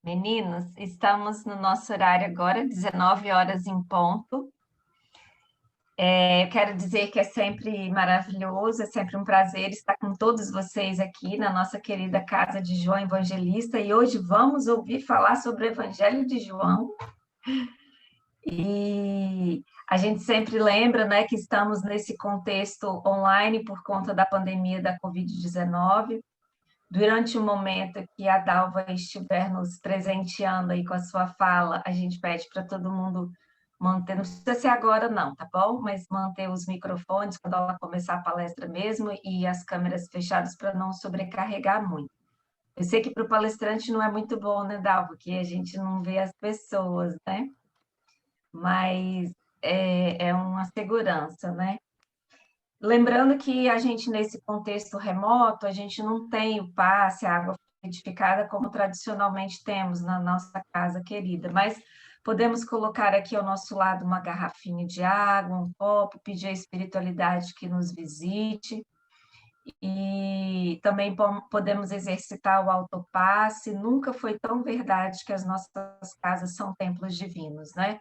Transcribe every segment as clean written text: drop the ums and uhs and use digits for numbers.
Meninos, estamos no nosso horário agora, 19 horas em ponto. Eu quero dizer que é sempre maravilhoso, é sempre um prazer estar com todos vocês aqui na nossa querida Casa de João Evangelista, e hoje vamos ouvir falar sobre o Evangelho de João. E a gente sempre lembra, né, que estamos nesse contexto online por conta da pandemia da Covid-19. Durante o momento que a Dalva estiver nos presenteando aí com a sua fala, a gente pede para todo mundo manter, não precisa ser agora não, tá bom? Mas manter os microfones quando ela começar a palestra mesmo e as câmeras fechadas para não sobrecarregar muito. Eu sei que para o palestrante não é muito bom, né, Dalva? Que a gente não vê as pessoas, né? Mas é uma segurança, né? Lembrando que a gente, nesse contexto remoto, a gente não tem o passe, a água fluidificada, como tradicionalmente temos na nossa casa querida, mas podemos colocar aqui ao nosso lado uma garrafinha de água, um copo, pedir à espiritualidade que nos visite, e também podemos exercitar o autopasse. Nunca foi tão verdade que as nossas casas são templos divinos, né?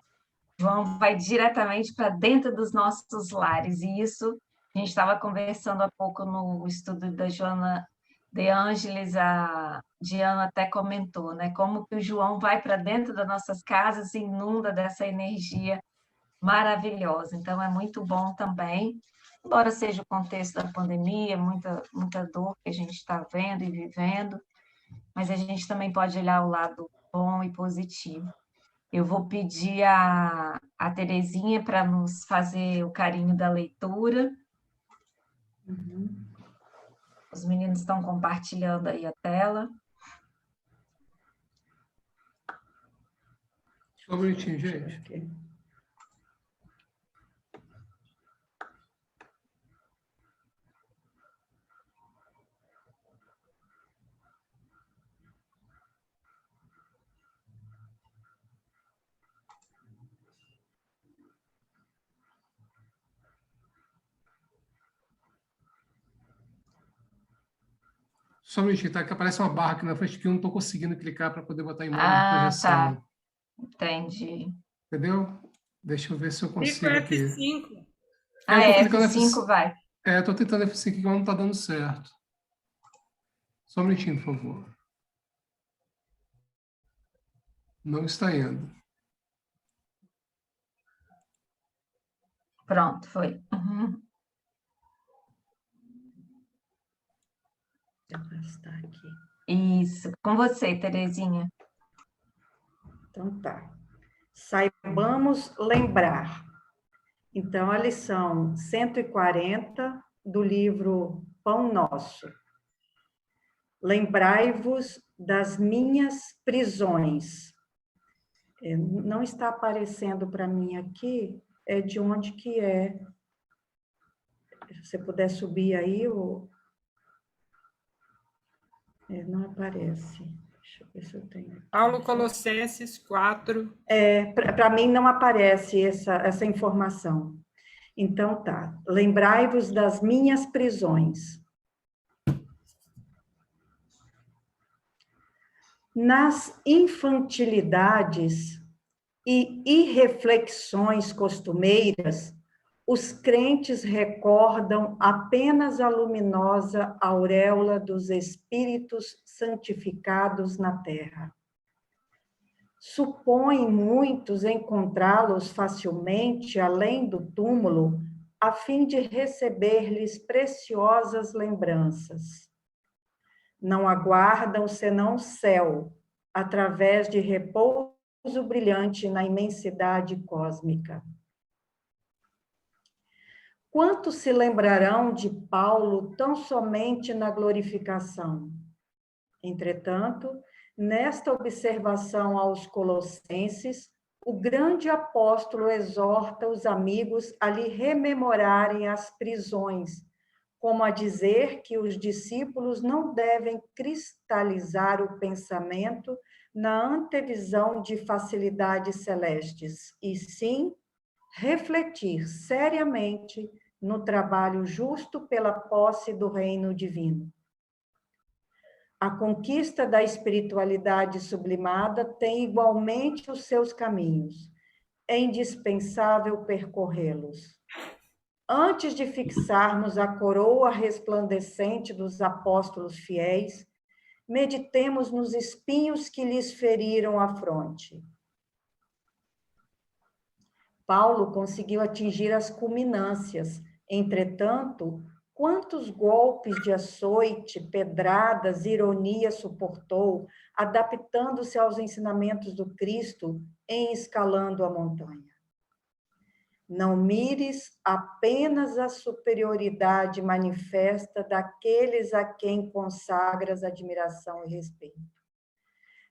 João vai diretamente para dentro dos nossos lares, e isso a gente estava conversando há pouco no estudo da Joana De Ângeles, a Diana até comentou, né? Como que o João vai para dentro das nossas casas e inunda dessa energia maravilhosa. Então, é muito bom também, embora seja o contexto da pandemia, muita dor que a gente está vendo e vivendo, mas a gente também pode olhar o lado bom e positivo. Eu vou pedir a Terezinha para nos fazer o carinho da leitura. Os meninos estão compartilhando aí a tela. Só um minutinho, gente. Só um minutinho, tá? Que aparece uma barra aqui na frente que eu não estou conseguindo clicar para poder botar em modo de projeção. Tá. Entendi. Entendeu? Deixa eu ver se eu consigo Clica aqui. F5. F5 vai. Estou tentando F5 aqui, mas não está dando certo. Só um minutinho, por favor. Não está indo. Pronto, foi. Está aqui. Isso. Com você, Terezinha. Então tá. Saibamos lembrar. Então, a lição 140 do livro Pão Nosso. Lembrai-vos das minhas prisões. Não está aparecendo para mim aqui, é de onde que é. Se você puder subir aí, não aparece. Deixa eu ver se eu tenho. Paulo Colossenses 4. Para mim não aparece essa informação. Então tá. Lembrai-vos das minhas prisões. Nas infantilidades e irreflexões costumeiras, os crentes recordam apenas a luminosa auréola dos espíritos santificados na terra. Supõem muitos encontrá-los facilmente além do túmulo, a fim de receber-lhes preciosas lembranças. Não aguardam senão o céu, através de repouso brilhante na imensidade cósmica. Quantos se lembrarão de Paulo tão somente na glorificação? Entretanto, nesta observação aos Colossenses, o grande apóstolo exorta os amigos a lhe rememorarem as prisões, como a dizer que os discípulos não devem cristalizar o pensamento na antevisão de facilidades celestes, e sim refletir seriamente no trabalho justo pela posse do reino divino. A conquista da espiritualidade sublimada tem igualmente os seus caminhos. É indispensável percorrê-los. Antes de fixarmos a coroa resplandecente dos apóstolos fiéis, meditemos nos espinhos que lhes feriram a fronte. Paulo conseguiu atingir as culminâncias. Entretanto, quantos golpes de açoite, pedradas, ironia suportou, adaptando-se aos ensinamentos do Cristo em escalando a montanha? Não mires apenas a superioridade manifesta daqueles a quem consagras admiração e respeito.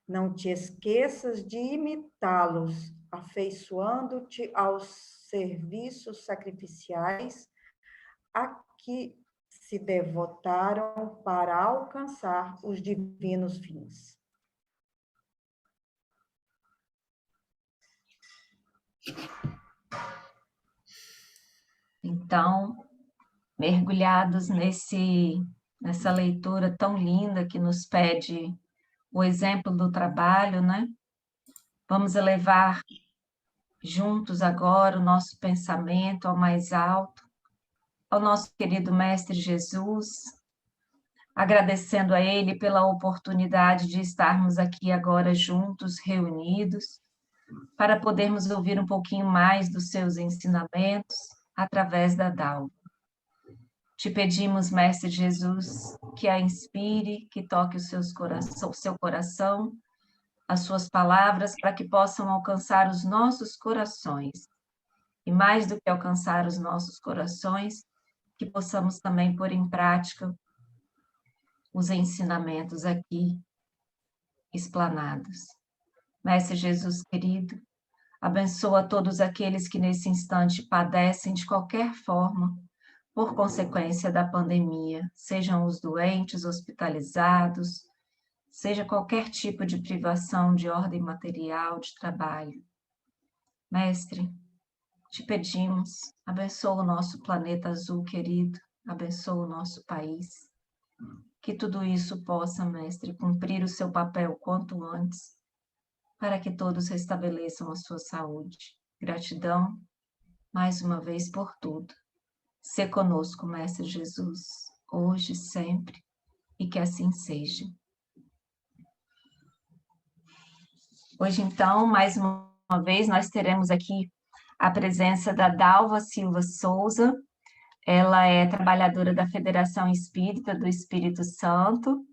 Não te esqueças de imitá-los, afeiçoando-te aos serviços sacrificiais a que se devotaram para alcançar os divinos fins. Então, mergulhados nessa leitura tão linda que nos pede o exemplo do trabalho, né? Vamos elevar juntos agora o nosso pensamento ao mais alto, ao nosso querido Mestre Jesus, agradecendo a Ele pela oportunidade de estarmos aqui agora juntos, reunidos, para podermos ouvir um pouquinho mais dos seus ensinamentos através da Dalva. Te pedimos, Mestre Jesus, que a inspire, que toque o seu coração, as suas palavras, para que possam alcançar os nossos corações. E mais do que alcançar os nossos corações, que possamos também pôr em prática os ensinamentos aqui explanados. Mestre Jesus querido, abençoa todos aqueles que nesse instante padecem de qualquer forma, por consequência da pandemia, sejam os doentes, hospitalizados, seja qualquer tipo de privação de ordem material, de trabalho. Mestre, te pedimos, abençoa o nosso planeta azul querido, abençoa o nosso país, que tudo isso possa, Mestre, cumprir o seu papel quanto antes, para que todos restabeleçam a sua saúde. Gratidão, mais uma vez, por tudo. Sê conosco, Mestre Jesus, hoje, sempre, e que assim seja. Hoje, então, mais uma vez, nós teremos aqui a presença da Dalva Silva Souza. Ela é trabalhadora da Federação Espírita do Espírito Santo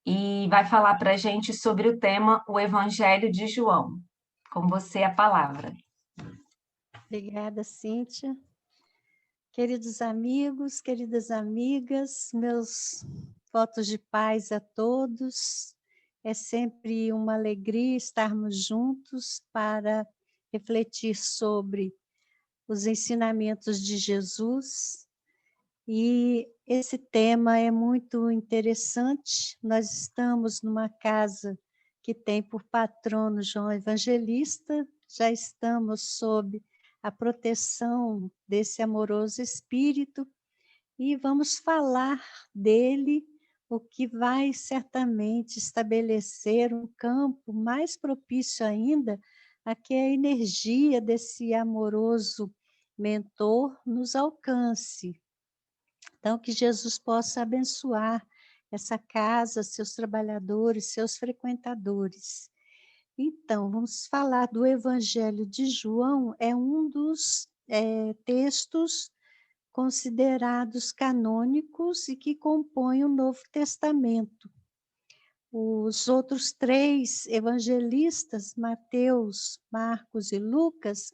e vai falar para a gente sobre o tema O Evangelho de João. Com você a palavra. Obrigada, Cíntia. Queridos amigos, queridas amigas, meus votos de paz a todos. É sempre uma alegria estarmos juntos para refletir sobre os ensinamentos de Jesus. E esse tema é muito interessante. Nós estamos numa casa que tem por patrono João Evangelista, já estamos sob a proteção desse amoroso espírito e vamos falar dele, o que vai certamente estabelecer um campo mais propício ainda a que a energia desse amoroso mentor nos alcance. Então, que Jesus possa abençoar essa casa, seus trabalhadores, seus frequentadores. Então, vamos falar do Evangelho de João, é um dos textos considerados canônicos e que compõem o Novo Testamento. Os outros 3 evangelistas, Mateus, Marcos e Lucas,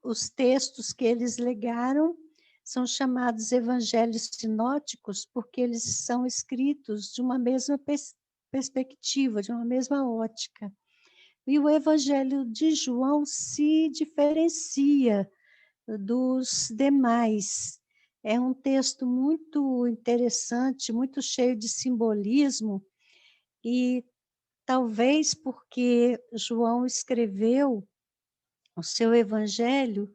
os textos que eles legaram são chamados evangelhos sinóticos porque eles são escritos de uma mesma perspectiva, de uma mesma ótica. E o Evangelho de João se diferencia dos demais. É um texto muito interessante, muito cheio de simbolismo, e talvez porque João escreveu o seu Evangelho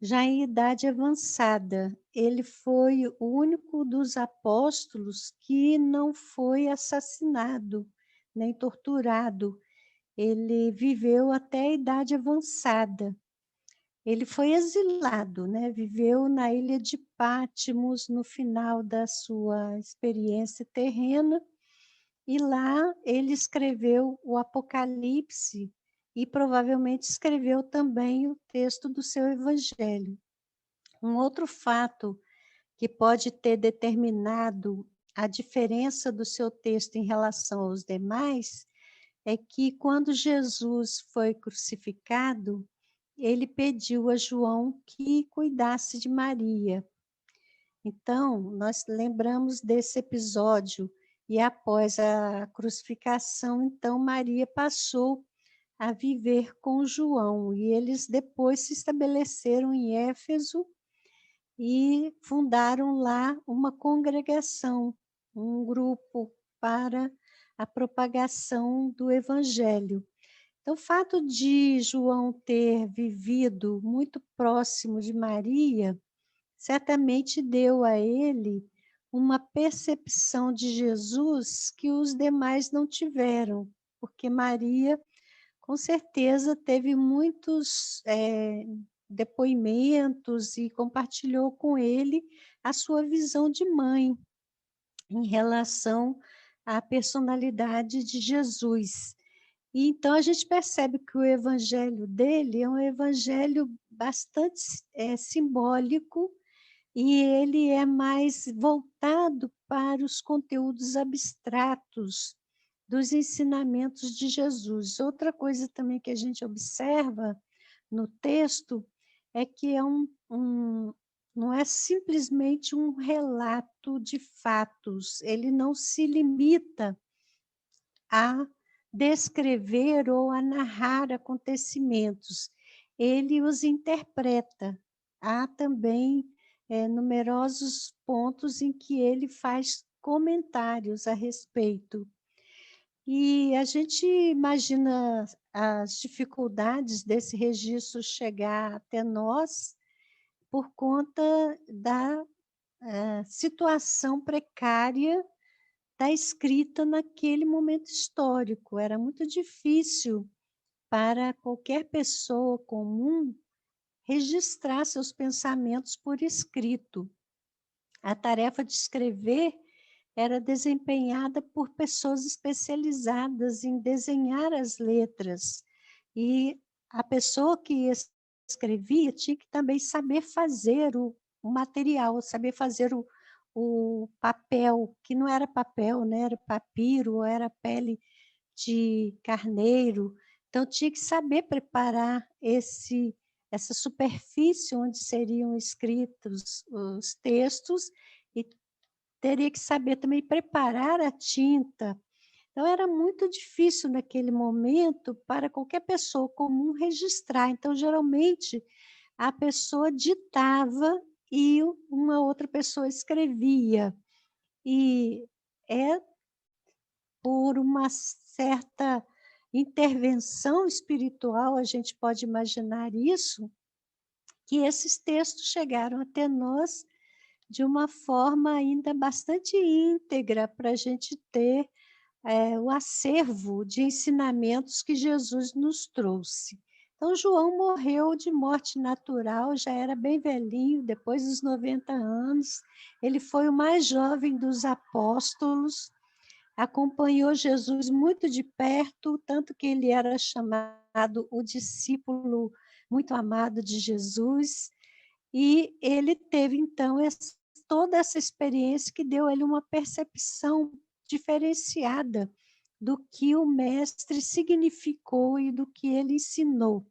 já em idade avançada. Ele foi o único dos apóstolos que não foi assassinado, nem torturado. Ele viveu até a idade avançada. Ele foi exilado, né? Viveu na ilha de Patmos no final da sua experiência terrena, e lá ele escreveu o Apocalipse e provavelmente escreveu também o texto do seu evangelho. Um outro fato que pode ter determinado a diferença do seu texto em relação aos demais é que, quando Jesus foi crucificado, ele pediu a João que cuidasse de Maria. Então, nós lembramos desse episódio, e após a crucificação, então, Maria passou a viver com João, e eles depois se estabeleceram em Éfeso e fundaram lá uma congregação, um grupo para a propagação do evangelho. Então, o fato de João ter vivido muito próximo de Maria, certamente deu a ele uma percepção de Jesus que os demais não tiveram, porque Maria, com certeza, teve muitos depoimentos e compartilhou com ele a sua visão de mãe em relação à personalidade de Jesus. E então a gente percebe que o evangelho dele é um evangelho bastante simbólico, e ele é mais voltado para os conteúdos abstratos dos ensinamentos de Jesus. Outra coisa também que a gente observa no texto é que não é simplesmente um relato de fatos, ele não se limita a descrever ou a narrar acontecimentos, ele os interpreta. Há também numerosos pontos em que ele faz comentários a respeito. E a gente imagina as dificuldades desse registro chegar até nós por conta da situação precária da escrita naquele momento histórico. Era muito difícil para qualquer pessoa comum registrar seus pensamentos por escrito. A tarefa de escrever era desempenhada por pessoas especializadas em desenhar as letras, e a pessoa que escrevia tinha que também saber fazer o material, saber fazer o papel, que não era papel, né? Era papiro, era pele de carneiro. Então, tinha que saber preparar essa superfície onde seriam escritos os textos, e teria que saber também preparar a tinta. Então, era muito difícil naquele momento para qualquer pessoa comum registrar. Então, geralmente, a pessoa ditava e uma outra pessoa escrevia. E é por uma certa intervenção espiritual, a gente pode imaginar isso, que esses textos chegaram até nós de uma forma ainda bastante íntegra, para a gente ter o acervo de ensinamentos que Jesus nos trouxe. Então, João morreu de morte natural, já era bem velhinho, depois dos 90 anos. Ele foi o mais jovem dos apóstolos, acompanhou Jesus muito de perto, tanto que ele era chamado o discípulo muito amado de Jesus, e ele teve, então, toda essa experiência que deu a ele uma percepção diferenciada do que o mestre significou e do que ele ensinou.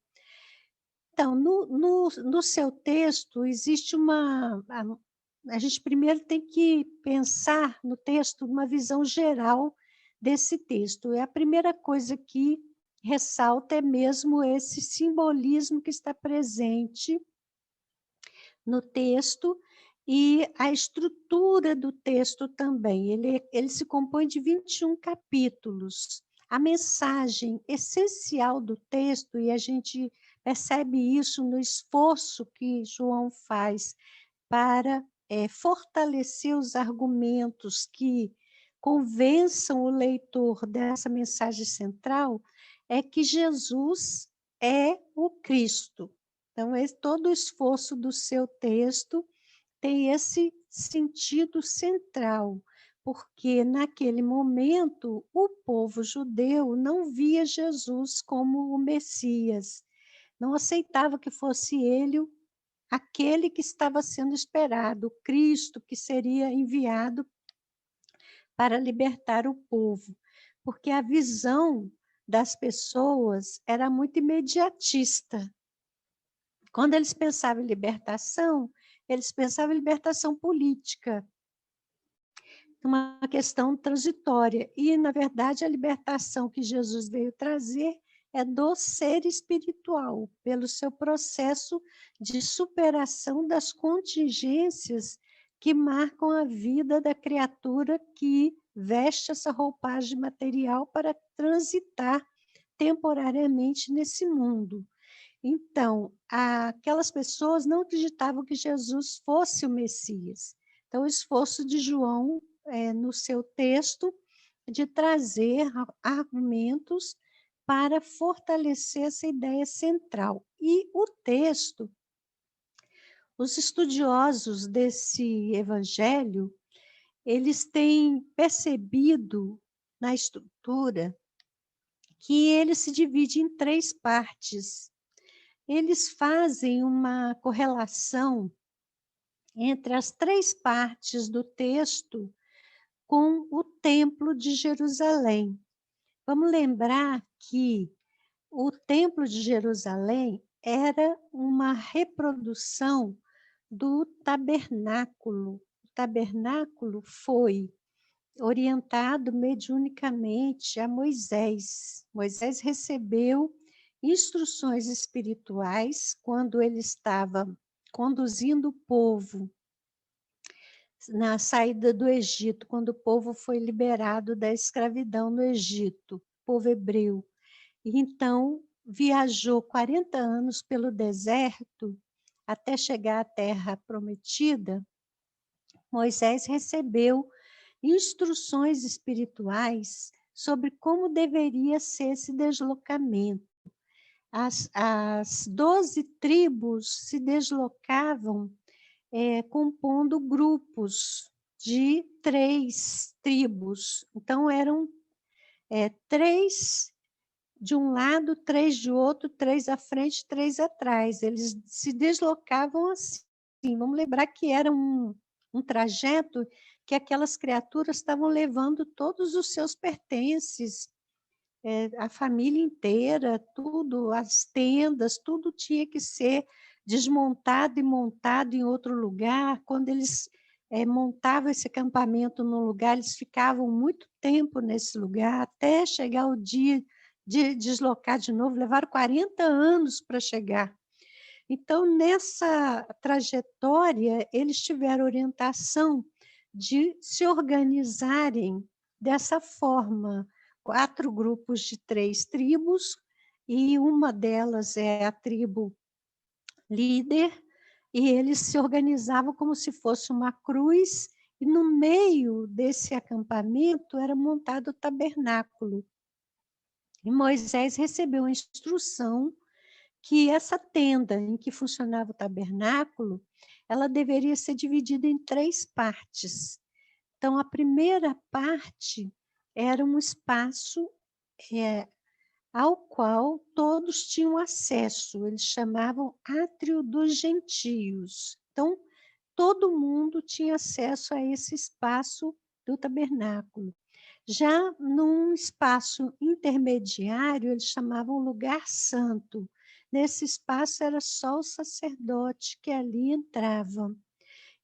Então, no seu texto, existe a gente primeiro tem que pensar no texto uma visão geral desse texto. E a primeira coisa que ressalta é mesmo esse simbolismo que está presente no texto, e a estrutura do texto também. Ele se compõe de 21 capítulos. A mensagem essencial do texto, e a gente percebe isso no esforço que João faz para fortalecer os argumentos que convençam o leitor dessa mensagem central, é que Jesus é o Cristo. Então, todo o esforço do seu texto tem esse sentido central, porque naquele momento o povo judeu não via Jesus como o Messias, não aceitava que fosse ele aquele que estava sendo esperado, o Cristo que seria enviado para libertar o povo, porque a visão das pessoas era muito imediatista. Quando eles pensavam em libertação, eles pensavam em libertação política, uma questão transitória. E, na verdade, a libertação que Jesus veio trazer é do ser espiritual, pelo seu processo de superação das contingências que marcam a vida da criatura que veste essa roupagem material para transitar temporariamente nesse mundo. Então, aquelas pessoas não acreditavam que Jesus fosse o Messias. Então, o esforço de João, no seu texto, de trazer argumentos para fortalecer essa ideia central. E o texto, os estudiosos desse evangelho, eles têm percebido na estrutura que ele se divide em 3 partes. Eles fazem uma correlação entre as 3 partes do texto com o Templo de Jerusalém. Vamos lembrar que o Templo de Jerusalém era uma reprodução do tabernáculo. O tabernáculo foi orientado mediunicamente a Moisés. Moisés recebeu instruções espirituais quando ele estava conduzindo o povo na saída do Egito, quando o povo foi liberado da escravidão no Egito, o povo hebreu. E então viajou 40 anos pelo deserto até chegar à terra prometida. Moisés recebeu instruções espirituais sobre como deveria ser esse deslocamento. As 12 tribos se deslocavam compondo grupos de 3 tribos. Então, eram 3 de um lado, 3 de outro, 3 à frente, 3 atrás. Eles se deslocavam assim. Vamos lembrar que era um trajeto que aquelas criaturas estavam levando todos os seus pertences, a família inteira, tudo, as tendas, tudo tinha que ser desmontado e montado em outro lugar. Quando eles montavam esse acampamento num lugar, eles ficavam muito tempo nesse lugar, até chegar o dia de deslocar de novo, levaram 40 anos para chegar. Então, nessa trajetória, eles tiveram orientação de se organizarem dessa forma, 4 grupos de 3 tribos, e uma delas é a tribo líder, e eles se organizavam como se fosse uma cruz, e no meio desse acampamento era montado o tabernáculo. E Moisés recebeu a instrução que essa tenda em que funcionava o tabernáculo, ela deveria ser dividida em 3 partes. Então, a primeira parte era um espaço ao qual todos tinham acesso, eles chamavam Átrio dos Gentios. Então, todo mundo tinha acesso a esse espaço do tabernáculo. Já num espaço intermediário, eles chamavam Lugar Santo. Nesse espaço era só o sacerdote que ali entrava.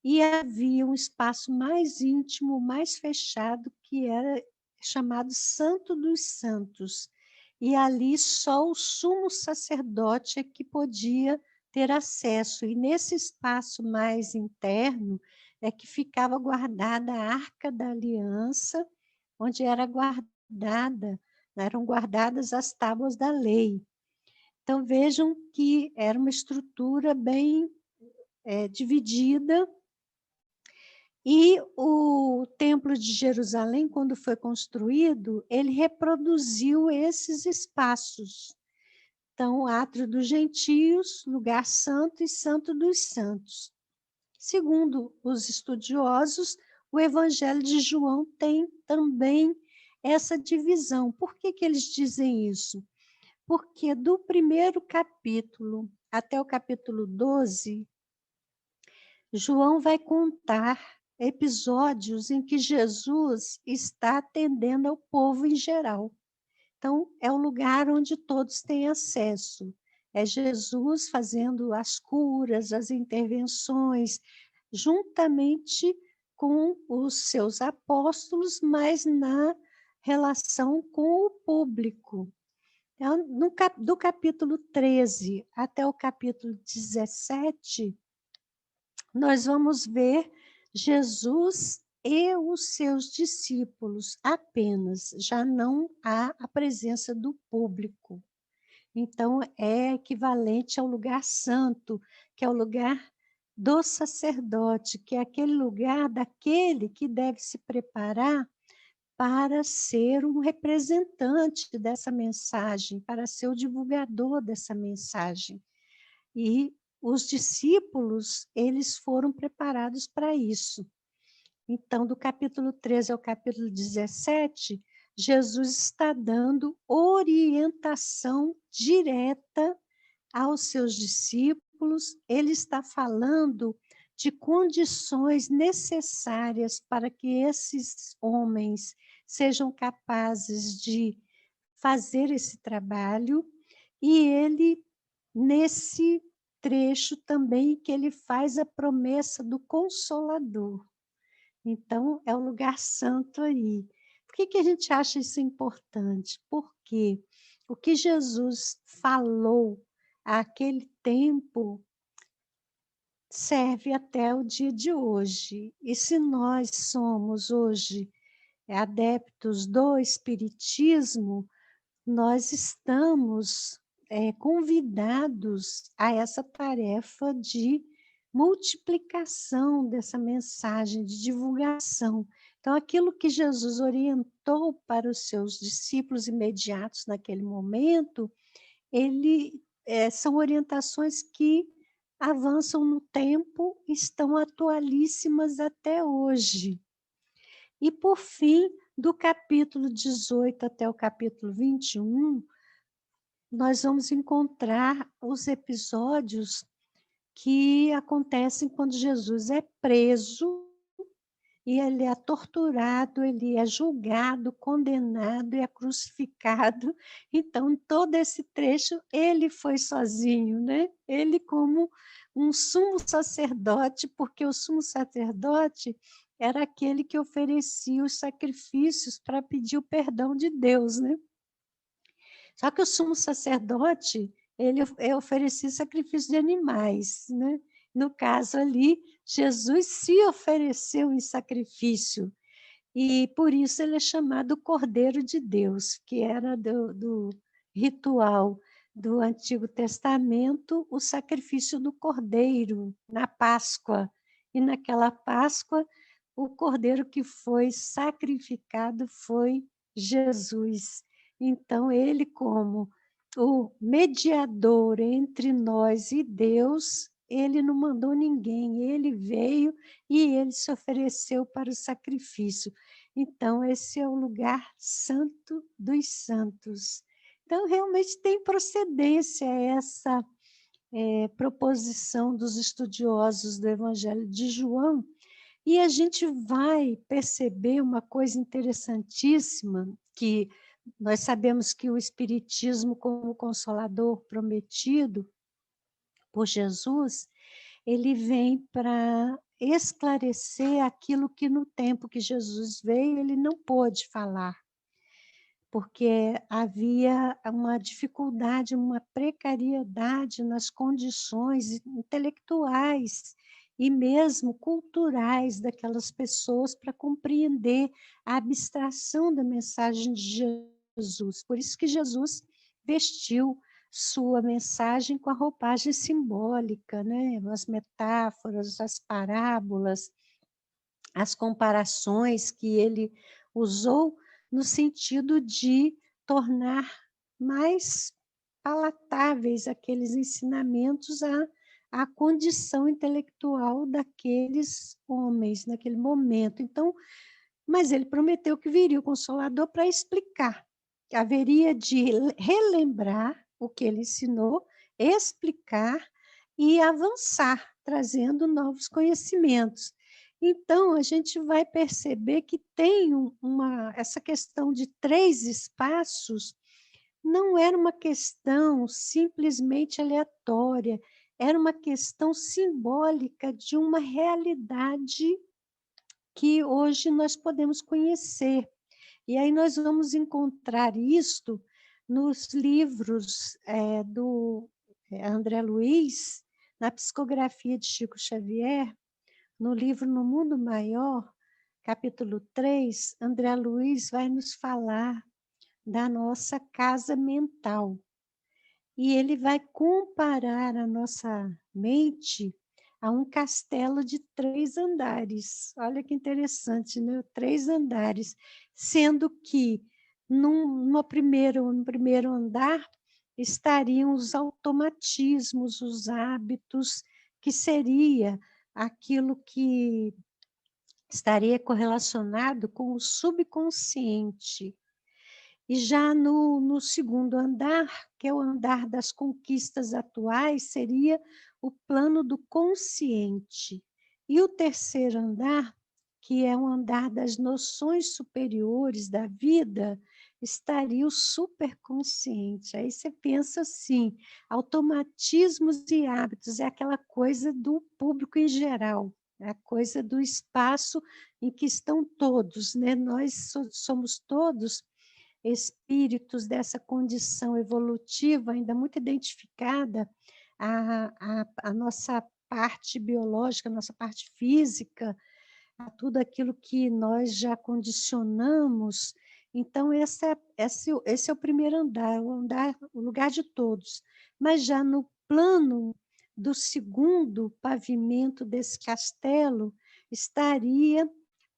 E havia um espaço mais íntimo, mais fechado, que era chamado Santo dos Santos. E ali só o sumo sacerdote é que podia ter acesso. E nesse espaço mais interno é que ficava guardada a Arca da Aliança, onde eram guardadas as tábuas da lei. Então, vejam que era uma estrutura bem dividida. E o Templo de Jerusalém, quando foi construído, ele reproduziu esses espaços. Então, Átrio dos Gentios, Lugar Santo e Santo dos Santos. Segundo os estudiosos, o Evangelho de João tem também essa divisão. Por que eles dizem isso? Porque do primeiro capítulo até o capítulo 12, João vai contar episódios em que Jesus está atendendo ao povo em geral. Então, é o lugar onde todos têm acesso. É Jesus fazendo as curas, as intervenções, juntamente com os seus apóstolos, mas na relação com o público. Então, do capítulo 13 até o capítulo 17, nós vamos ver Jesus e os seus discípulos apenas, já não há a presença do público. Então, é equivalente ao lugar santo, que é o lugar do sacerdote, que é aquele lugar daquele que deve se preparar para ser um representante dessa mensagem, para ser o divulgador dessa mensagem. E os discípulos, eles foram preparados para isso. Então, do capítulo 13 ao capítulo 17, Jesus está dando orientação direta aos seus discípulos, ele está falando de condições necessárias para que esses homens sejam capazes de fazer esse trabalho, e ele, nesse trecho também, que ele faz a promessa do Consolador. Então, é o lugar santo aí. Por que a gente acha isso importante? Porque o que Jesus falou àquele tempo serve até o dia de hoje. E se nós somos hoje adeptos do Espiritismo, nós estamos convidados a essa tarefa de multiplicação dessa mensagem, de divulgação. Então, aquilo que Jesus orientou para os seus discípulos imediatos naquele momento, são orientações que avançam no tempo, estão atualíssimas até hoje. E, por fim, do capítulo 18 até o capítulo 21, nós vamos encontrar os episódios que acontecem quando Jesus é preso e ele é torturado, ele é julgado, condenado e é crucificado. Então, todo esse trecho, ele foi sozinho, né? Ele como um sumo sacerdote, porque o sumo sacerdote era aquele que oferecia os sacrifícios para pedir o perdão de Deus, né? Só que o sumo sacerdote, ele oferecia sacrifício de animais, né? No caso ali, Jesus se ofereceu em sacrifício, e por isso ele é chamado Cordeiro de Deus, que era do ritual do Antigo Testamento, o sacrifício do cordeiro na Páscoa. E naquela Páscoa, o cordeiro que foi sacrificado foi Jesus. Então, ele, como o mediador entre nós e Deus, ele não mandou ninguém, ele veio e ele se ofereceu para o sacrifício. Então, esse é o lugar santo dos santos. Então, realmente tem procedência essa proposição dos estudiosos do Evangelho de João, e a gente vai perceber uma coisa interessantíssima, que nós sabemos que o Espiritismo, como Consolador prometido por Jesus, ele vem para esclarecer aquilo que no tempo que Jesus veio ele não pôde falar, porque havia uma dificuldade, uma precariedade nas condições intelectuais e mesmo culturais daquelas pessoas para compreender a abstração da mensagem de Jesus. Por isso que Jesus vestiu sua mensagem com a roupagem simbólica, né? As metáforas, as parábolas, as comparações que ele usou no sentido de tornar mais palatáveis aqueles ensinamentos à condição intelectual daqueles homens naquele momento. Então, mas ele prometeu que viria o Consolador para explicar. Haveria de relembrar o que ele ensinou, explicar e avançar, trazendo novos conhecimentos. Então, a gente vai perceber que tem essa questão de 3 espaços, não era uma questão simplesmente aleatória, era uma questão simbólica de uma realidade que hoje nós podemos conhecer. E aí nós vamos encontrar isto nos livros do André Luiz, na psicografia de Chico Xavier, no livro No Mundo Maior, capítulo 3, André Luiz vai nos falar da nossa casa mental. E ele vai comparar a nossa mente a um castelo de 3 andares. Olha que interessante, né? 3 andares, sendo que no primeiro andar estariam os automatismos, os hábitos, que seria aquilo que estaria correlacionado com o subconsciente. E já no segundo andar, que é o andar das conquistas atuais, seria o plano do consciente. E o terceiro andar, que é o andar das noções superiores da vida, estaria o superconsciente. Aí você pensa assim, automatismos e hábitos, é aquela coisa do público em geral, é a coisa do espaço em que estão todos, né? Nós somos todos espíritos dessa condição evolutiva, ainda muito identificada à nossa parte biológica, à nossa parte física, a tudo aquilo que nós já condicionamos. Então, esse é o primeiro andar, o lugar de todos. Mas já no plano do segundo pavimento desse castelo, estaria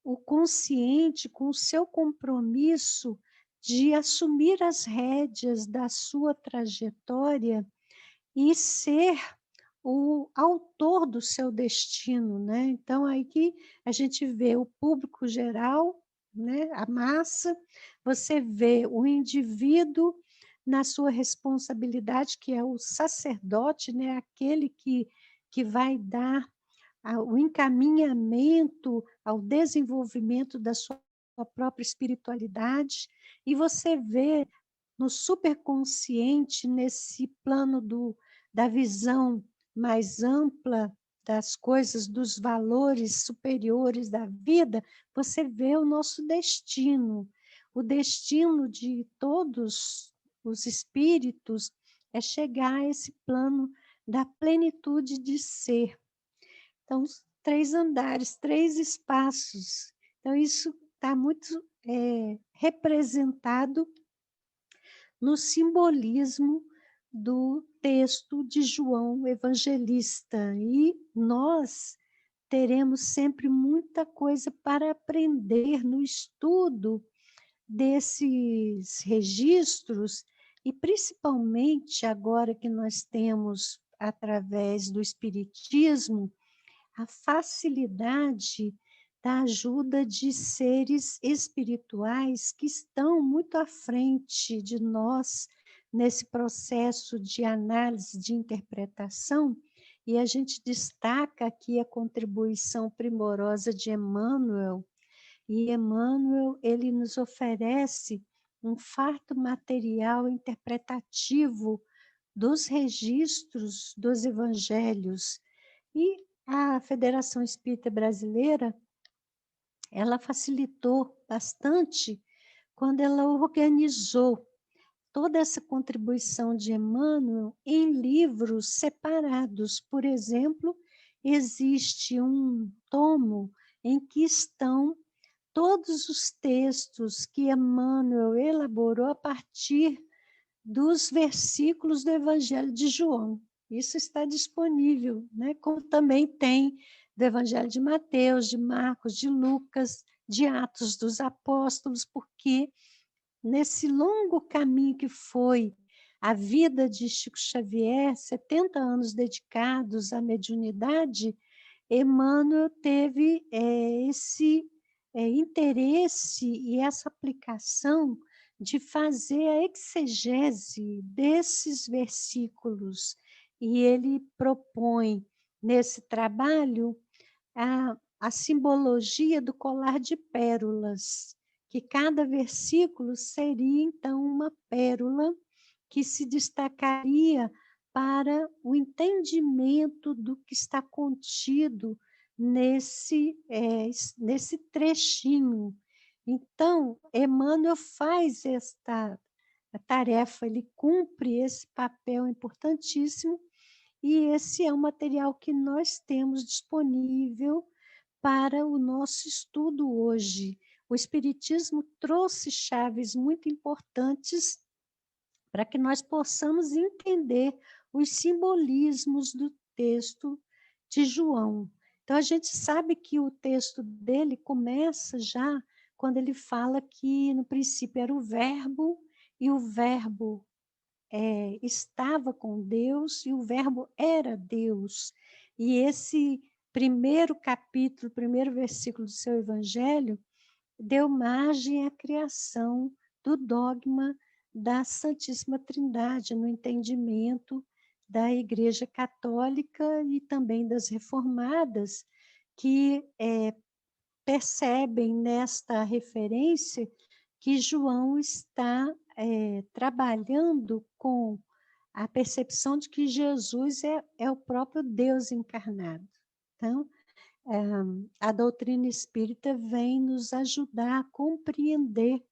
o consciente com o seu compromisso de assumir as rédeas da sua trajetória e ser o autor do seu destino, né? Então, aí que a gente vê o público geral, né? A massa, você vê o indivíduo na sua responsabilidade, que é o sacerdote, né? Aquele que vai dar o encaminhamento ao desenvolvimento da sua própria espiritualidade, e você vê no superconsciente, nesse plano da visão mais ampla das coisas, dos valores superiores da vida, você vê o nosso destino. O destino de todos os espíritos é chegar a esse plano da plenitude de ser. Então, 3 andares, 3 espaços. Então, isso está muito representado no simbolismo do texto de João Evangelista. E nós teremos sempre muita coisa para aprender no estudo desses registros, e principalmente agora que nós temos, através do Espiritismo, a facilidade da ajuda de seres espirituais que estão muito à frente de nós nesse processo de análise, de interpretação, e a gente destaca aqui a contribuição primorosa de Emmanuel, e Emmanuel, ele nos oferece um farto material interpretativo dos registros dos evangelhos. E a Federação Espírita Brasileira, ela facilitou bastante quando ela organizou toda essa contribuição de Emmanuel em livros separados. Por exemplo, existe um tomo em que estão todos os textos que Emmanuel elaborou a partir dos versículos do Evangelho de João. Isso está disponível, né? Como também tem do Evangelho de Mateus, de Marcos, de Lucas, de Atos dos Apóstolos, porque nesse longo caminho que foi a vida de Chico Xavier, 70 anos dedicados à mediunidade, Emmanuel teve esse interesse e essa aplicação de fazer a exegese desses versículos. E ele propõe, nesse trabalho, a simbologia do colar de pérolas, que cada versículo seria, então, uma pérola que se destacaria para o entendimento do que está contido nesse trechinho. Então, Emmanuel faz esta tarefa, ele cumpre esse papel importantíssimo, e esse é o material que nós temos disponível para o nosso estudo hoje. O Espiritismo trouxe chaves muito importantes para que nós possamos entender os simbolismos do texto de João. Então, a gente sabe que o texto dele começa já quando ele fala que no princípio era o Verbo, e o Verbo estava com Deus, e o Verbo era Deus. E esse primeiro capítulo, primeiro versículo do seu Evangelho, deu margem à criação do dogma da Santíssima Trindade, no entendimento da Igreja Católica e também das reformadas, que percebem nesta referência que João está trabalhando com a percepção de que Jesus é o próprio Deus encarnado. Então, a doutrina espírita vem nos ajudar a compreender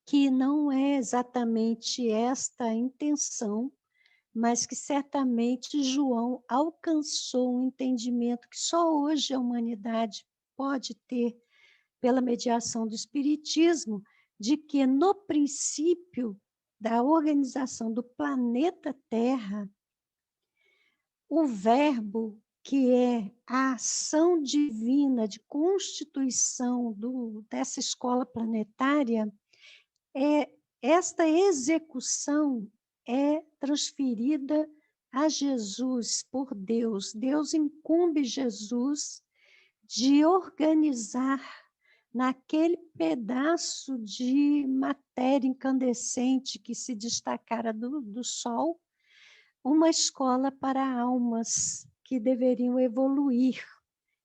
que não é exatamente esta a intenção, mas que certamente João alcançou um entendimento que só hoje a humanidade pode ter, pela mediação do Espiritismo, de que no princípio da organização do planeta Terra, o Verbo, que é a ação divina de constituição dessa escola planetária, esta execução é transferida a Jesus por Deus. Deus incumbe Jesus de organizar naquele pedaço de matéria incandescente que se destacara do Sol, uma escola para almas que deveriam evoluir.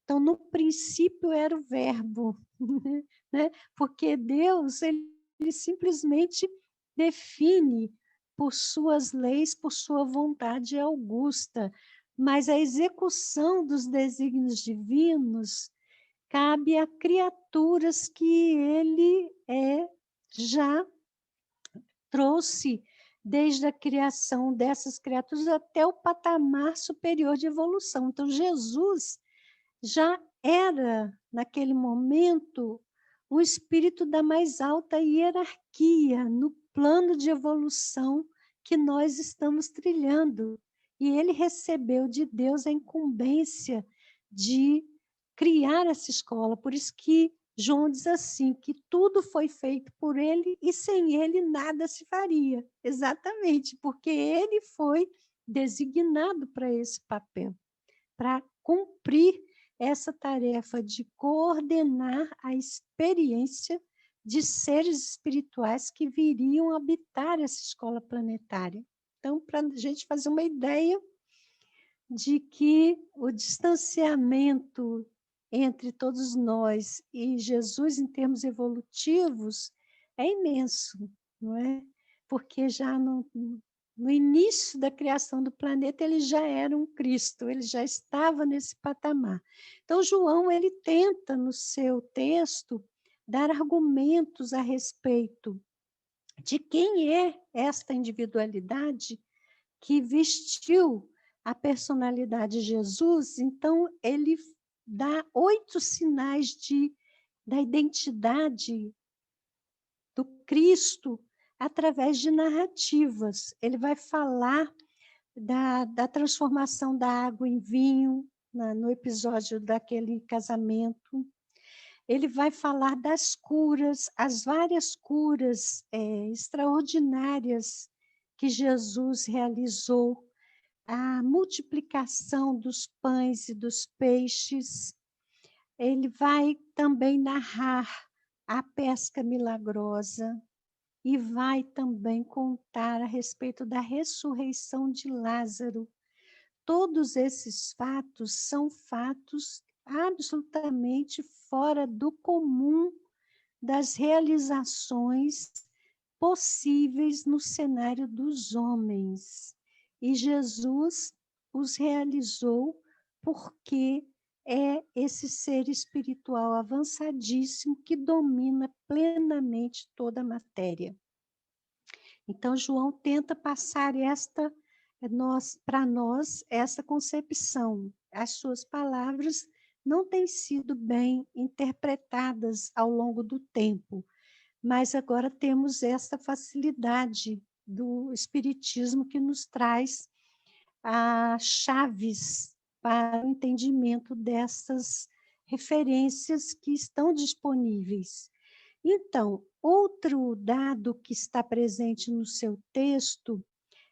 Então, no princípio era o Verbo, né? Porque Deus, ele simplesmente define por suas leis, por sua vontade augusta, mas a execução dos desígnios divinos cabe a criaturas que ele já trouxe desde a criação dessas criaturas até o patamar superior de evolução. Então, Jesus já era, naquele momento, o espírito da mais alta hierarquia no plano de evolução que nós estamos trilhando. E ele recebeu de Deus a incumbência de criar essa escola. Por isso que João diz assim, que tudo foi feito por ele e sem ele nada se faria. Exatamente, porque ele foi designado para esse papel, para cumprir essa tarefa de coordenar a experiência de seres espirituais que viriam habitar essa escola planetária. Então, para a gente fazer uma ideia de que o distanciamento entre todos nós e Jesus, em termos evolutivos, é imenso, não é? Porque já no início da criação do planeta, ele já era um Cristo, ele já estava nesse patamar. Então, João, ele tenta, no seu texto, dar argumentos a respeito de quem é esta individualidade que vestiu a personalidade de Jesus. Então, ele dá 8 sinais da identidade do Cristo através de narrativas. Ele vai falar da transformação da água em vinho, no episódio daquele casamento. Ele vai falar das curas, as várias curas extraordinárias que Jesus realizou, a multiplicação dos pães e dos peixes. Ele vai também narrar a pesca milagrosa e vai também contar a respeito da ressurreição de Lázaro. Todos esses fatos são fatos absolutamente fora do comum das realizações possíveis no cenário dos homens. E Jesus os realizou porque é esse ser espiritual avançadíssimo que domina plenamente toda a matéria. Então, João tenta passar para nós essa concepção. As suas palavras não têm sido bem interpretadas ao longo do tempo, mas agora temos essa facilidade do Espiritismo que nos traz chaves para o entendimento dessas referências que estão disponíveis. Então, outro dado que está presente no seu texto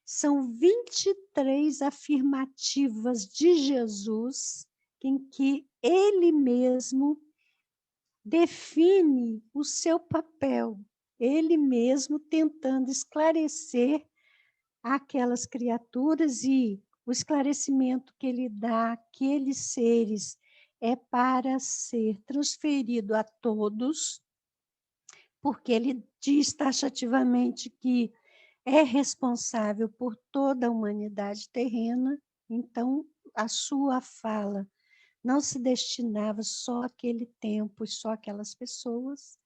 são 23 afirmativas de Jesus em que ele mesmo define o seu papel, ele mesmo tentando esclarecer aquelas criaturas, e o esclarecimento que ele dá àqueles seres é para ser transferido a todos, porque ele diz taxativamente que é responsável por toda a humanidade terrena, então a sua fala não se destinava só àquele tempo e só àquelas pessoas.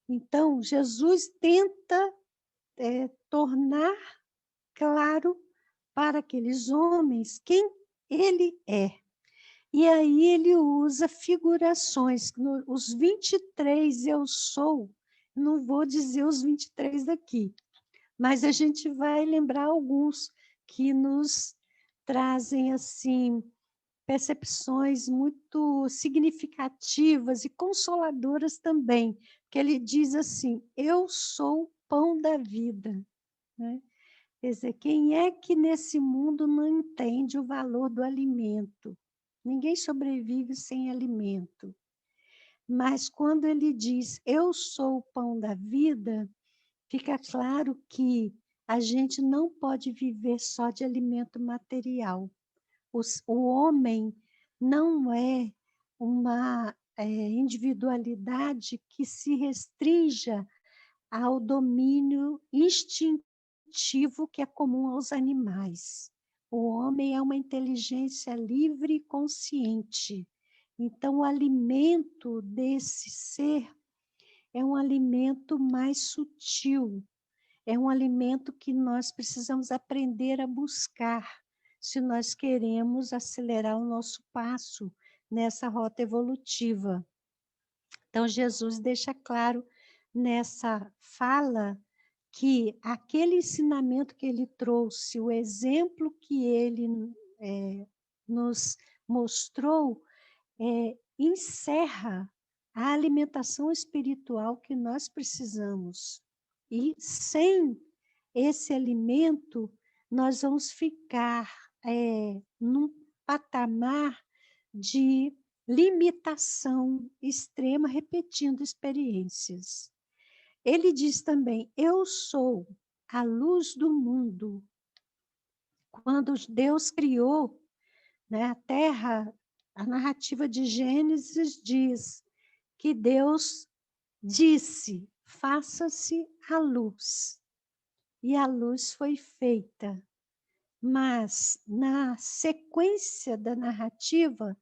Então, Jesus tenta tornar claro para aqueles homens quem ele é. E aí ele usa figurações, os 23 eu sou, não vou dizer os 23 daqui, mas a gente vai lembrar alguns que nos trazem assim percepções muito significativas e consoladoras também, que ele diz assim: eu sou o pão da vida, né? Quer dizer, quem é que nesse mundo não entende o valor do alimento? Ninguém sobrevive sem alimento. Mas quando ele diz, eu sou o pão da vida, fica claro que a gente não pode viver só de alimento material. O homem não é uma individualidade que se restrinja ao domínio instintivo que é comum aos animais. O homem é uma inteligência livre e consciente. Então, o alimento desse ser é um alimento mais sutil, é um alimento que nós precisamos aprender a buscar, se nós queremos acelerar o nosso passo nessa rota evolutiva. Então, Jesus deixa claro nessa fala que aquele ensinamento que ele trouxe, o exemplo que ele nos mostrou, encerra a alimentação espiritual que nós precisamos. E sem esse alimento, nós vamos ficar num patamar de limitação extrema, repetindo experiências. Ele diz também, eu sou a luz do mundo. Quando Deus criou, né, a Terra, a narrativa de Gênesis diz que Deus disse, faça-se a luz. E a luz foi feita. Mas, na sequência da narrativa,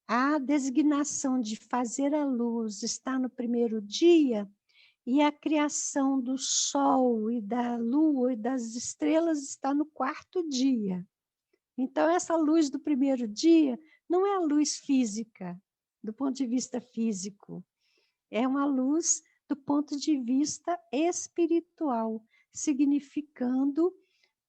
a designação de fazer a luz está no primeiro dia, e a criação do sol e da lua e das estrelas está no quarto dia. Então, essa luz do primeiro dia não é a luz física, do ponto de vista físico. É uma luz do ponto de vista espiritual, significando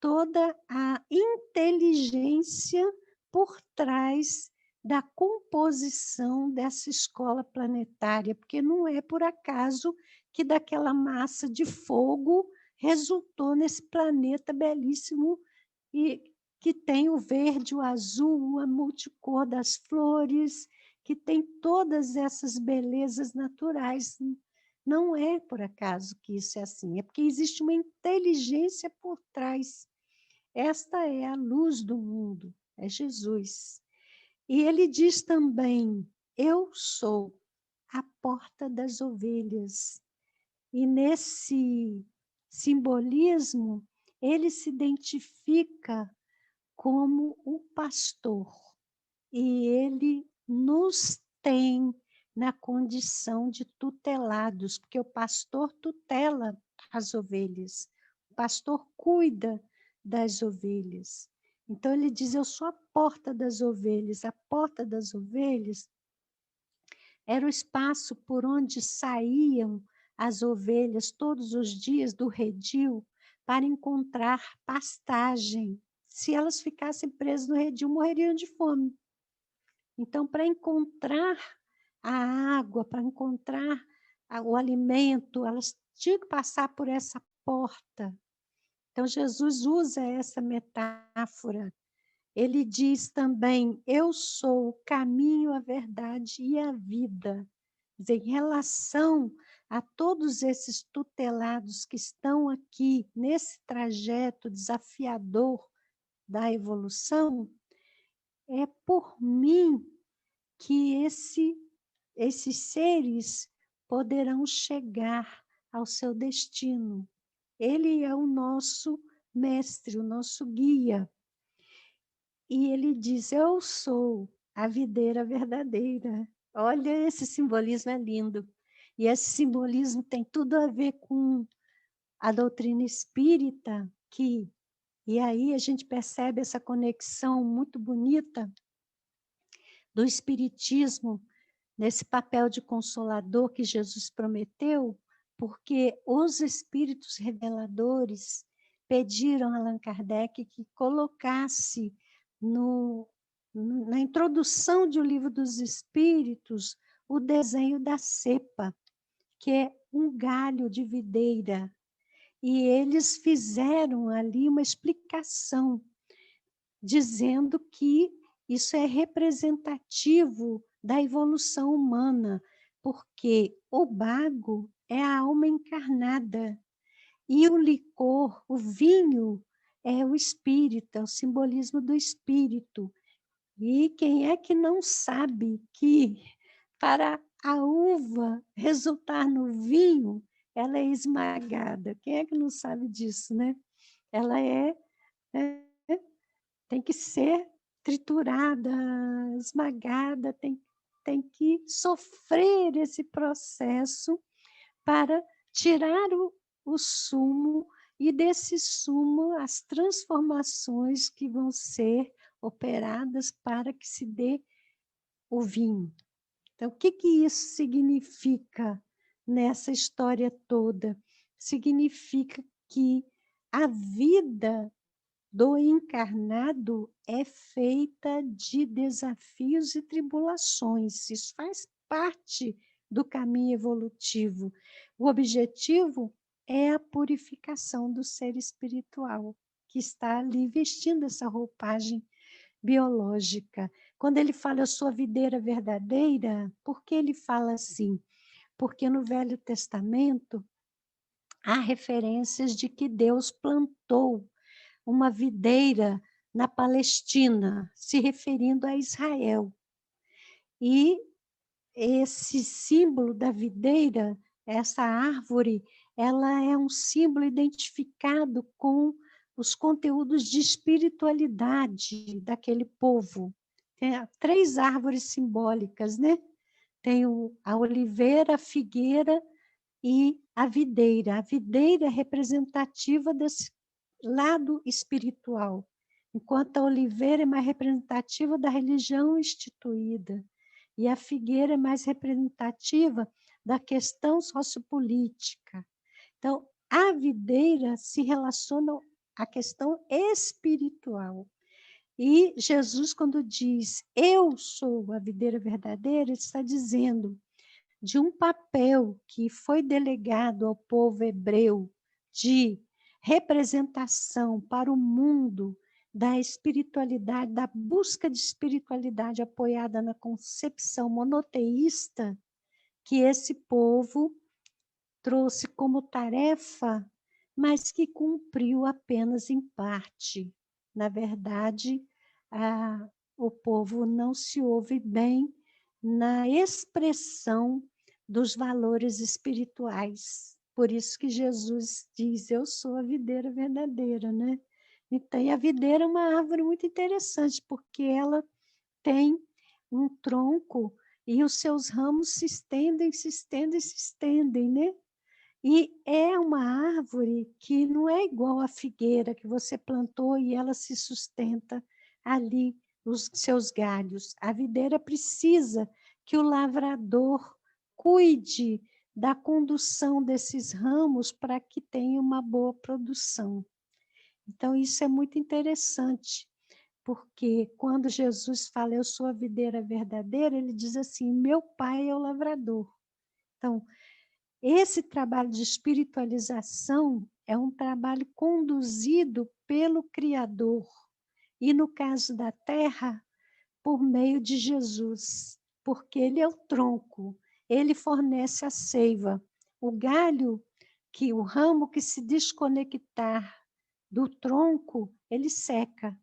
toda a inteligência por trás da composição dessa escola planetária, porque não é por acaso que daquela massa de fogo resultou nesse planeta belíssimo e que tem o verde, o azul, a multicor das flores, que tem todas essas belezas naturais. Não é por acaso que isso é assim, é porque existe uma inteligência por trás. Esta é a luz do mundo, é Jesus. E ele diz também, eu sou a porta das ovelhas. E nesse simbolismo, ele se identifica como o pastor. E ele nos tem na condição de tutelados, porque o pastor tutela as ovelhas, o pastor cuida das ovelhas. Então, ele diz, eu sou a porta das ovelhas. A porta das ovelhas era o espaço por onde saíam as ovelhas todos os dias do redil para encontrar pastagem. Se elas ficassem presas no redil, morreriam de fome. Então, para encontrar a água, para encontrar o alimento, elas tinham que passar por essa porta. Então, Jesus usa essa metáfora. Ele diz também, eu sou o caminho, a verdade e a vida. Quer dizer, em relação a todos esses tutelados que estão aqui nesse trajeto desafiador da evolução, é por mim que esses seres poderão chegar ao seu destino. Ele é o nosso mestre, o nosso guia. E ele diz, eu sou a videira verdadeira. Olha, esse simbolismo é lindo. E esse simbolismo tem tudo a ver com a doutrina espírita, e aí a gente percebe essa conexão muito bonita do espiritismo nesse papel de consolador que Jesus prometeu, porque os espíritos reveladores pediram a Allan Kardec que colocasse na introdução de O Livro dos Espíritos o desenho da cepa, que é um galho de videira. E eles fizeram ali uma explicação, dizendo que isso é representativo da evolução humana, porque o bago é a alma encarnada e o licor, o vinho, é o espírito, é o simbolismo do espírito. E quem é que não sabe que para a uva resultar no vinho, ela é esmagada? Quem é que não sabe disso, né? Ela tem que ser triturada, esmagada, tem que sofrer esse processo para tirar o sumo, e desse sumo as transformações que vão ser operadas para que se dê o vinho. Então, o que isso significa nessa história toda? Significa que a vida do encarnado é feita de desafios e tribulações. Isso faz parte do caminho evolutivo. O objetivo é a purificação do ser espiritual, que está ali vestindo essa roupagem biológica. Quando ele fala, eu sou a videira verdadeira, por que ele fala assim? Porque no Velho Testamento há referências de que Deus plantou uma videira na Palestina, se referindo a Israel. E esse símbolo da videira, essa árvore, ela é um símbolo identificado com os conteúdos de espiritualidade daquele povo. Tem 3 árvores simbólicas, né? Tem a oliveira, a figueira e a videira. A videira é representativa desse lado espiritual, enquanto a oliveira é mais representativa da religião instituída e a figueira é mais representativa da questão sociopolítica. Então, a videira se relaciona à questão espiritual. E Jesus, quando diz, eu sou a videira verdadeira, ele está dizendo de um papel que foi delegado ao povo hebreu de representação para o mundo da espiritualidade, da busca de espiritualidade apoiada na concepção monoteísta, que esse povo trouxe como tarefa, mas que cumpriu apenas em parte. Na verdade, o povo não se ouve bem na expressão dos valores espirituais. Por isso que Jesus diz, eu sou a videira verdadeira, né? Então, e a videira é uma árvore muito interessante, porque ela tem um tronco e os seus ramos se estendem, se estendem, se estendem, né? E é uma árvore que não é igual à figueira que você plantou e ela se sustenta ali nos seus galhos. A videira precisa que o lavrador cuide da condução desses ramos para que tenha uma boa produção. Então, isso é muito interessante, porque quando Jesus fala, eu sou a videira verdadeira, ele diz assim, meu pai é o lavrador. Então, esse trabalho de espiritualização é um trabalho conduzido pelo Criador. E no caso da terra, por meio de Jesus, porque ele é o tronco, ele fornece a seiva. O galho, o ramo que se desconectar do tronco, ele seca.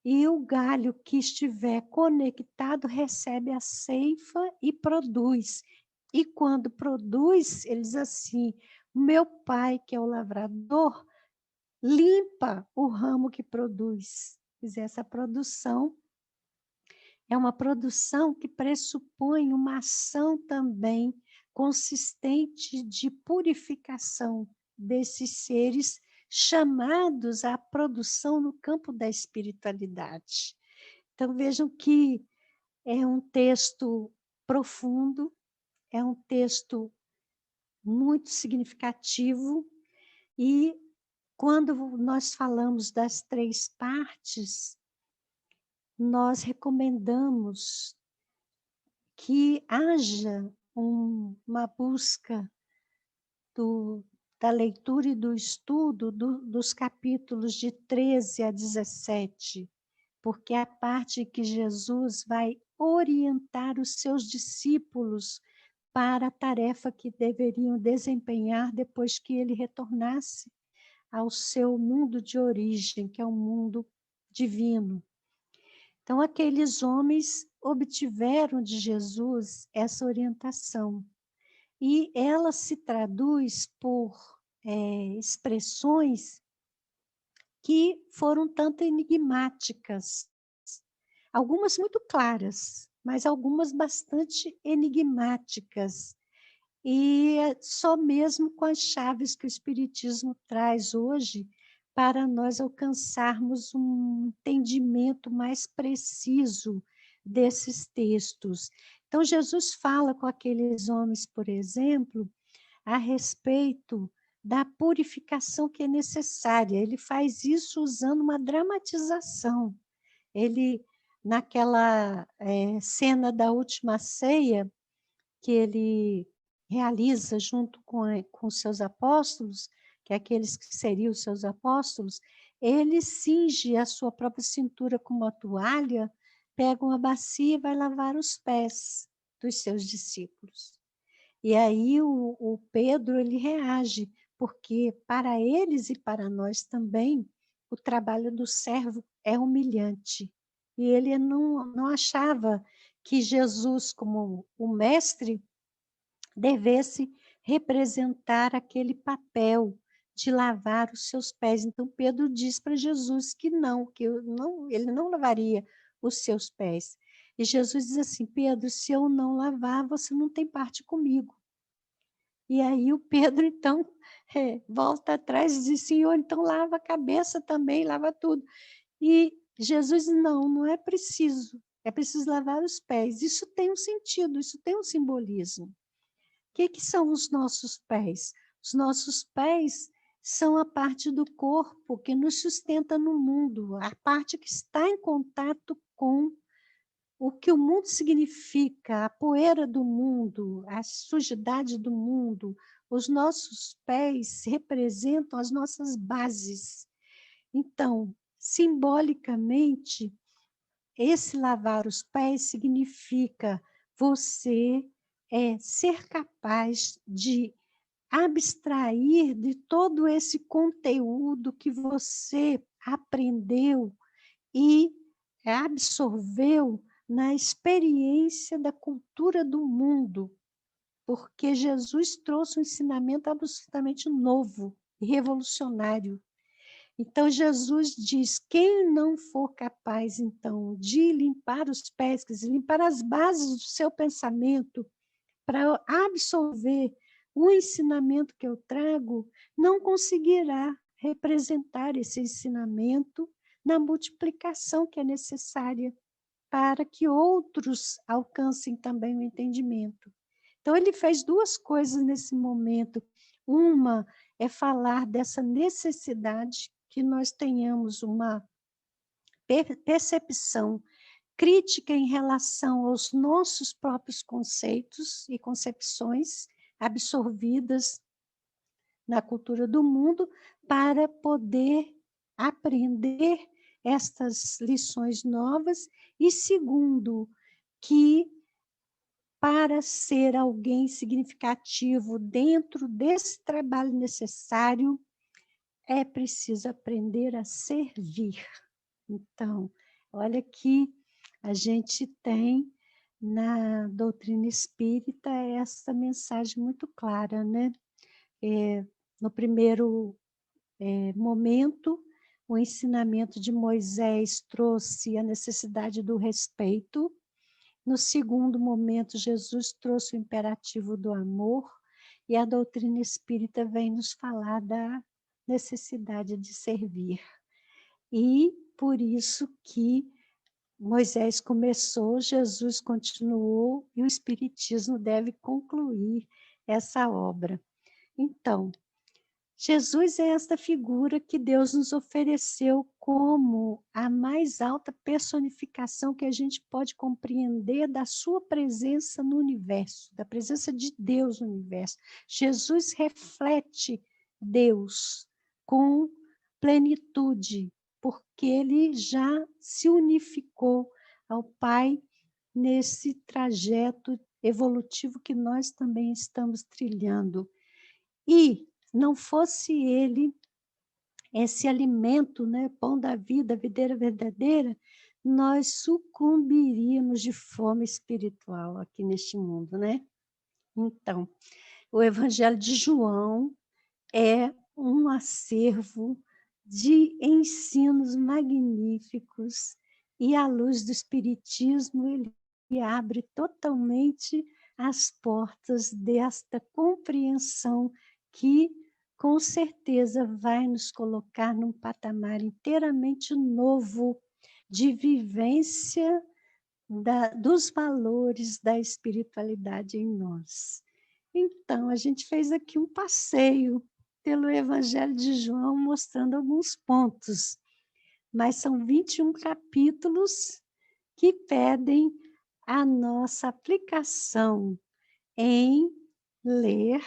E o galho que estiver conectado recebe a ceifa e produz. E quando produz, ele diz assim, meu pai, que é o lavrador, limpa o ramo que produz. Quer dizer, essa produção é uma produção que pressupõe uma ação também consistente de purificação desses seres chamados à produção no campo da espiritualidade. Então, vejam que é um texto profundo, é um texto muito significativo e quando nós falamos das 3 partes, nós recomendamos que haja uma busca da leitura e do estudo dos capítulos de 13 a 17, porque é a parte que Jesus vai orientar os seus discípulos para a tarefa que deveriam desempenhar depois que ele retornasse ao seu mundo de origem, que é o mundo divino. Então, aqueles homens obtiveram de Jesus essa orientação. E ela se traduz por expressões que foram tanto enigmáticas, algumas muito claras, mas algumas bastante enigmáticas. E só mesmo com as chaves que o Espiritismo traz hoje, para nós alcançarmos um entendimento mais preciso desses textos. Então, Jesus fala com aqueles homens, por exemplo, a respeito da purificação que é necessária. Ele faz isso usando uma dramatização. Ele, naquela cena da última ceia, que ele realiza junto com seus apóstolos, que é aqueles que seriam os seus apóstolos, ele cinge a sua própria cintura com uma toalha, pega uma bacia e vai lavar os pés dos seus discípulos. E aí o Pedro ele reage, porque para eles e para nós também, o trabalho do servo é humilhante. E ele não achava que Jesus, como o mestre, devesse representar aquele papel de lavar os seus pés. Então, Pedro diz para Jesus que ele não lavaria os seus pés. E Jesus diz assim, Pedro, se eu não lavar, você não tem parte comigo. E aí o Pedro, então, volta atrás e diz, Senhor, então lava a cabeça também, lava tudo. E Jesus diz, não é preciso, é preciso lavar os pés. Isso tem um sentido, isso tem um simbolismo. O que são os nossos pés? Os nossos pés são a parte do corpo que nos sustenta no mundo, a parte que está em contato com o que o mundo significa, a poeira do mundo, a sujidade do mundo. Os nossos pés representam as nossas bases. Então, simbolicamente, esse lavar os pés significa você ser capaz de abstrair de todo esse conteúdo que você aprendeu e absorveu na experiência da cultura do mundo, porque Jesus trouxe um ensinamento absolutamente novo e revolucionário. Então, Jesus diz, quem não for capaz, então, de limpar os pés, quer dizer, limpar as bases do seu pensamento, para absorver o ensinamento que eu trago, não conseguirá representar esse ensinamento na multiplicação que é necessária para que outros alcancem também o entendimento. Então, ele fez duas coisas nesse momento. Uma é falar dessa necessidade que nós tenhamos uma percepção crítica em relação aos nossos próprios conceitos e concepções absorvidas na cultura do mundo para poder aprender estas lições novas. E segundo, que para ser alguém significativo dentro desse trabalho necessário, é preciso aprender a servir. Então, olha que a gente tem na doutrina espírita essa mensagem muito clara, né? No primeiro momento, o ensinamento de Moisés trouxe a necessidade do respeito. No segundo momento, Jesus trouxe o imperativo do amor, e a doutrina espírita vem nos falar da necessidade de servir. E por isso que Moisés começou, Jesus continuou, e o Espiritismo deve concluir essa obra. Então, Jesus é esta figura que Deus nos ofereceu como a mais alta personificação que a gente pode compreender da sua presença no universo, da presença de Deus no universo. Jesus reflete Deus com plenitude, porque ele já se unificou ao Pai nesse trajeto evolutivo que nós também estamos trilhando. E não fosse ele, esse alimento, né, pão da vida, videira verdadeira, nós sucumbiríamos de fome espiritual aqui neste mundo, né? Então, o Evangelho de João é um acervo de ensinos magníficos, e à luz do Espiritismo ele abre totalmente as portas desta compreensão que, com certeza, vai nos colocar num patamar inteiramente novo de vivência dos valores da espiritualidade em nós. Então, a gente fez aqui um passeio pelo Evangelho de João, mostrando alguns pontos, mas são 21 capítulos que pedem a nossa aplicação em ler,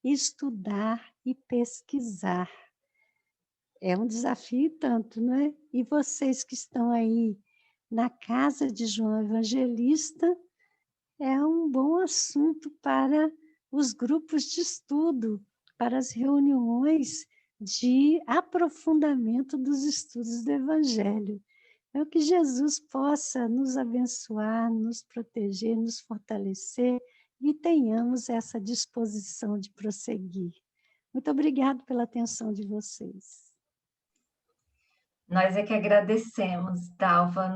estudar e pesquisar. É um desafio tanto, não é? E vocês que estão aí na casa de João Evangelista, é um bom assunto para os grupos de estudo, para as reuniões de aprofundamento dos estudos do Evangelho. É que Jesus possa nos abençoar, nos proteger, nos fortalecer e tenhamos essa disposição de prosseguir. Muito obrigada pela atenção de vocês. Nós é que agradecemos, Dalva.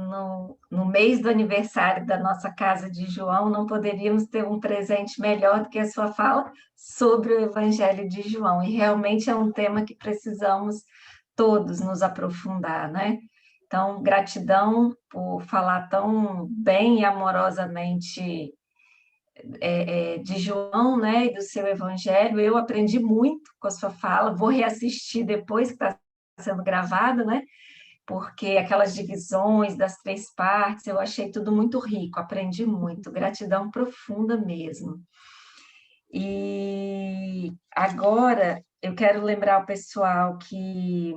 No mês do aniversário da nossa Casa de João, não poderíamos ter um presente melhor do que a sua fala sobre o Evangelho de João. E realmente é um tema que precisamos todos nos aprofundar, né? Então, gratidão por falar tão bem e amorosamente de João, né, e do seu evangelho. Eu aprendi muito com a sua fala, vou reassistir depois que está sendo gravado, né? Porque aquelas divisões das 3 partes, eu achei tudo muito rico, aprendi muito, gratidão profunda mesmo. E agora eu quero lembrar o pessoal que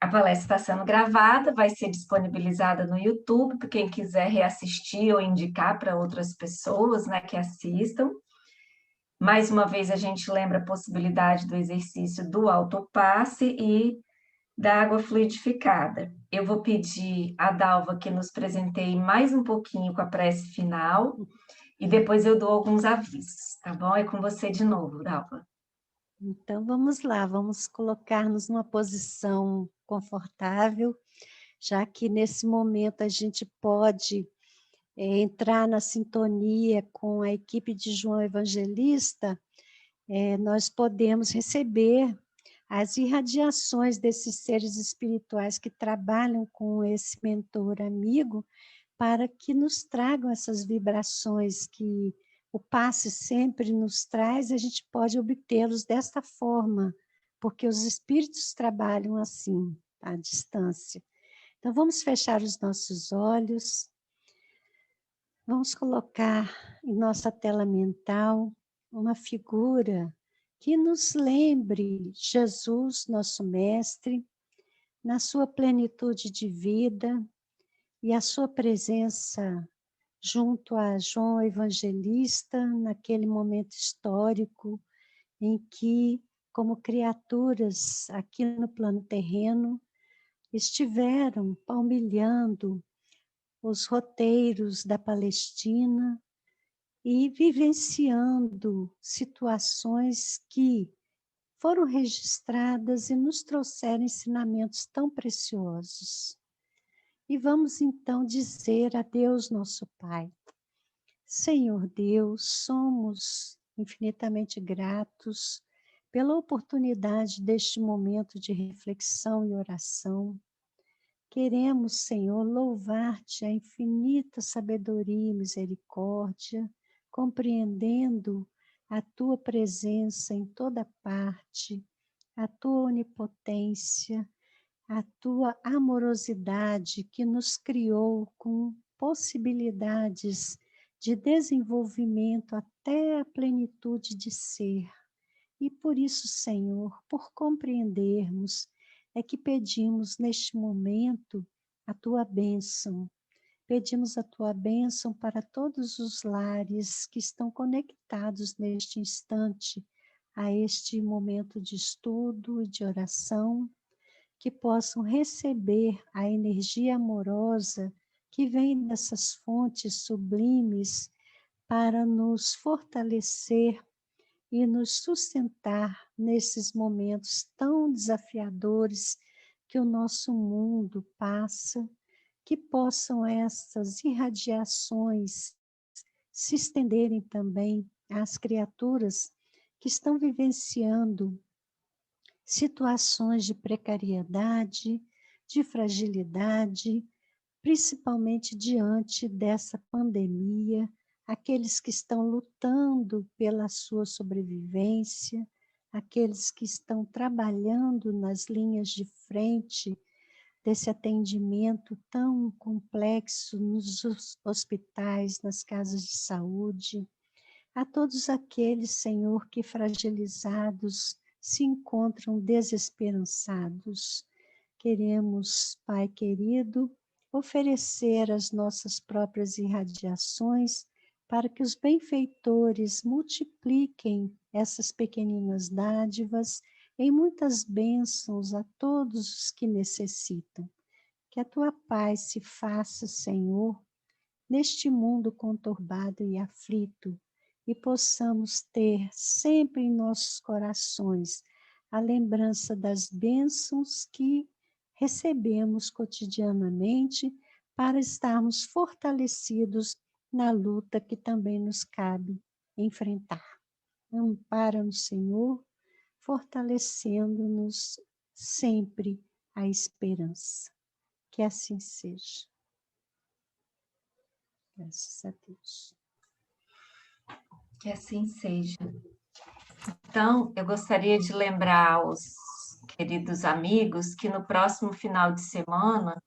a palestra está sendo gravada, vai ser disponibilizada no YouTube, para quem quiser reassistir ou indicar para outras pessoas, né, que assistam. Mais uma vez, a gente lembra a possibilidade do exercício do autopasse e da água fluidificada. Eu vou pedir a Dalva que nos presenteie mais um pouquinho com a prece final e depois eu dou alguns avisos, tá bom? É com você de novo, Dalva. Então, vamos lá, vamos colocar-nos numa posição confortável, já que nesse momento a gente pode entrar na sintonia com a equipe de João Evangelista, nós podemos receber as irradiações desses seres espirituais que trabalham com esse mentor amigo, para que nos tragam essas vibrações que o passe sempre nos traz, a gente pode obtê-los desta forma, porque os espíritos trabalham assim, à distância. Então, vamos fechar os nossos olhos, vamos colocar em nossa tela mental uma figura que nos lembre Jesus, nosso Mestre, na sua plenitude de vida e a sua presença junto a João Evangelista, naquele momento histórico em que, como criaturas aqui no plano terreno, estiveram palmilhando os roteiros da Palestina e vivenciando situações que foram registradas e nos trouxeram ensinamentos tão preciosos. E vamos então dizer a Deus nosso Pai: Senhor Deus, somos infinitamente gratos pela oportunidade deste momento de reflexão e oração. Queremos, Senhor, louvar-te a infinita sabedoria e misericórdia, compreendendo a tua presença em toda parte, a tua onipotência, a tua amorosidade que nos criou com possibilidades de desenvolvimento até a plenitude de ser. E por isso, Senhor, por compreendermos, é que pedimos neste momento a tua bênção. Pedimos a tua bênção para todos os lares que estão conectados neste instante a este momento de estudo e de oração, que possam receber a energia amorosa que vem dessas fontes sublimes para nos fortalecer e nos sustentar nesses momentos tão desafiadores que o nosso mundo passa, que possam essas irradiações se estenderem também às criaturas que estão vivenciando situações de precariedade, de fragilidade, principalmente diante dessa pandemia, aqueles que estão lutando pela sua sobrevivência, aqueles que estão trabalhando nas linhas de frente desse atendimento tão complexo nos hospitais, nas casas de saúde, a todos aqueles, Senhor, que fragilizados se encontram desesperançados. Queremos, Pai querido, oferecer as nossas próprias irradiações para que os benfeitores multipliquem essas pequeninas dádivas em muitas bênçãos a todos os que necessitam. Que a tua paz se faça, Senhor, neste mundo conturbado e aflito, e possamos ter sempre em nossos corações a lembrança das bênçãos que recebemos cotidianamente para estarmos fortalecidos na luta que também nos cabe enfrentar. Ampara-nos, Senhor, fortalecendo-nos sempre a esperança. Que assim seja. Graças a Deus. Que assim seja. Então, eu gostaria de lembrar aos queridos amigos que no próximo final de semana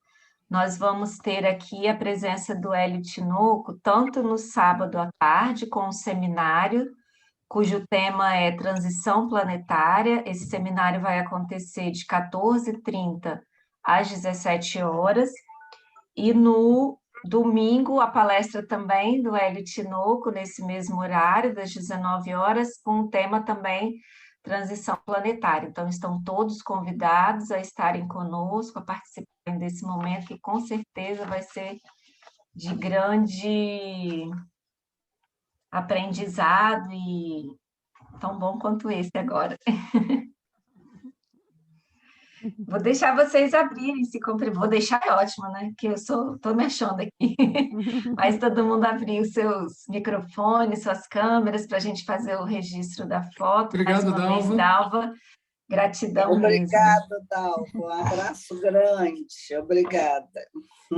nós vamos ter aqui a presença do Hélio Tinoco, tanto no sábado à tarde, com um seminário, cujo tema é Transição Planetária. Esse seminário vai acontecer de 14h30 às 17 horas. E no domingo, a palestra também do Hélio Tinoco, nesse mesmo horário, das 19 horas, com o tema também Transição Planetária. Então, estão todos convidados a estarem conosco, a participarem desse momento, que com certeza vai ser de grande aprendizado e tão bom quanto esse agora. Vou deixar vocês abrirem, vou deixar é ótimo, né? Que eu estou me achando aqui. Mas todo mundo abrir os seus microfones, suas câmeras, para a gente fazer o registro da foto. Obrigado, Mais uma vez, Dalva. Dalva, gratidão mesmo. Obrigada, Dalva. Um abraço grande. Obrigada.